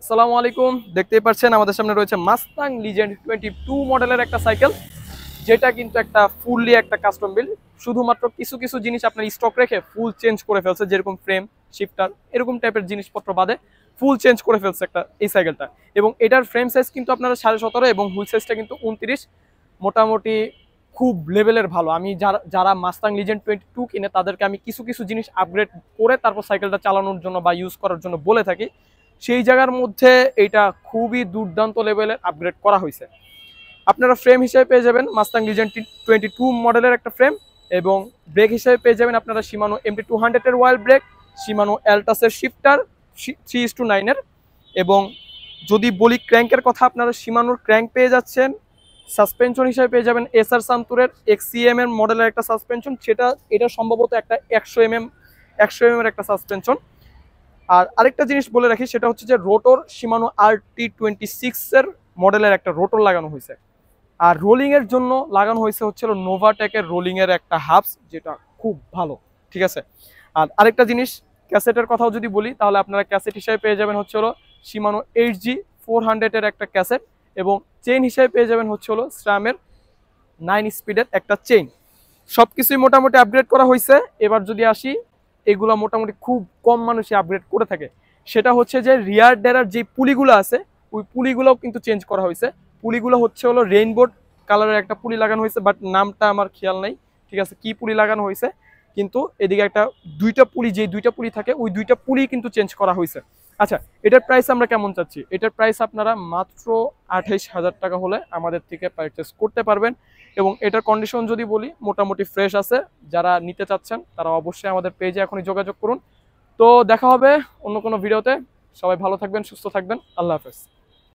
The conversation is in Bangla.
আসসালামু আলাইকুম। দেখতেই পাচ্ছেন আমাদের সামনে রয়েছে মাস্তাং লিজেন্ড 22 মডেলের একটা সাইকেল, যেটা কিন্তু একটা ফুললি একটা কাস্টম বিল্ড। শুধুমাত্র কিছু কিছু জিনিস আপনার স্টক রেখে ফুল চেঞ্জ করে ফেলছে, যেরকম ফ্রেম, শিফটার, এরকম টাইপের জিনিসপত্র বাদে ফুল চেঞ্জ করে ফেলছে একটা এই সাইকেলটা। এবং এটার ফ্রেম সাইজ কিন্তু আপনারা 17.5 এবং হুইল সাইজটা কিন্তু 29। মোটামুটি খুব লেভেলের ভালো। আমি যারা যারা মাস্তাং লিজেন্ড 22 কিনে তাদেরকে আমি কিছু কিছু জিনিস আপগ্রেড করে তারপর সাইকেলটা চালানোর জন্য বা ইউজ করার জন্য বলে থাকি। সেই জায়গার মধ্যে এটা খুবই দুর্দান্ত লেভেলের আপগ্রেড করা হয়েছে। আপনারা ফ্রেম হিসেবে পেয়ে যাবেন মাস্তাং লিজেন্ড 22 মডেলের একটা ফ্রেম, এবং ব্রেক হিসেবে পেয়ে যাবেন আপনারা শিমানো MT200 এর ওয়াইল ব্রেক, শিমানো অ্যালটাসের শিফটার 3:9 এর। এবং যদি বলি ক্র্যাঙ্কের কথা, আপনারা শিমানোর ক্র্যাঙ্ক পেয়ে যাচ্ছেন। সাসপেনশন হিসেবে পেয়ে যাবেন এসআর সান্তুরের XCM এর মডেলের একটা সাসপেনশন, এটা সম্ভবত একটা 100 mm এর একটা সাসপেনশন। আর আরেকটা জিনিস বলে রাখি, সেটা হচ্ছে যে রোটর শিমানো RT26 এর মডেলের একটা রোটর লাগানো হয়েছে। আর রোলিং এর জন্য লাগানো হয়েছে হচ্ছিল নোভাটেকের রোলিং এর একটা হাবস, যেটা খুব ভালো। ঠিক আছে। আর আরেকটা জিনিস, ক্যাসেটের কথাও যদি বলি, তাহলে আপনারা ক্যাসেট হিসেবে পেয়ে যাবেন হচ্ছে হলো শিমানো HG400 এর একটা ক্যাসেট, এবং চেইন হিসেবে পেয়ে যাবেন হচ্ছে হলো স্ট্রামের 9 স্পিডের একটা চেইন। সবকিছুই মোটামুটি আপগ্রেড করা হয়েছে। এবার যদি আসি, এগুলো মোটামুটি খুব কম মানুষই আপগ্রেড করে থাকে। সেটা হচ্ছে যে রিয়ার ডেরার যে পুলিগুলো আছে, ওই পুলিগুলোও কিন্তু চেঞ্জ করা হয়েছে। পুলিগুলো হচ্ছে হলো রেইনবো কালারের একটা পুলি লাগানো হয়েছে, বাট নামটা আমার খেয়াল নাই। ঠিক আছে, কি পুলি লাগানো হয়েছে, কিন্তু এদিকে একটা দুইটা পুলি, যে দুইটা পুলি থাকে ওই দুইটা পুলি কিন্তু চেঞ্জ করা হয়েছে। আচ্ছা, এটার প্রাইস আমরা কেমন চাচ্ছি? এটার প্রাইস আপনারা মাত্র 28,000 টাকা হলে আমাদের থেকে পারচেস করতে পারবেন। এবং এটার কন্ডিশন যদি বলি, মোটামুটি ফ্রেশ আছে। যারা নিতে চাচ্ছেন তারা অবশ্যই আমাদের পেজে এখনই যোগাযোগ করুন। তো দেখা হবে অন্য কোনো ভিডিওতে। সবাই ভালো থাকবেন, সুস্থ থাকবেন। আল্লাহ হাফেজ।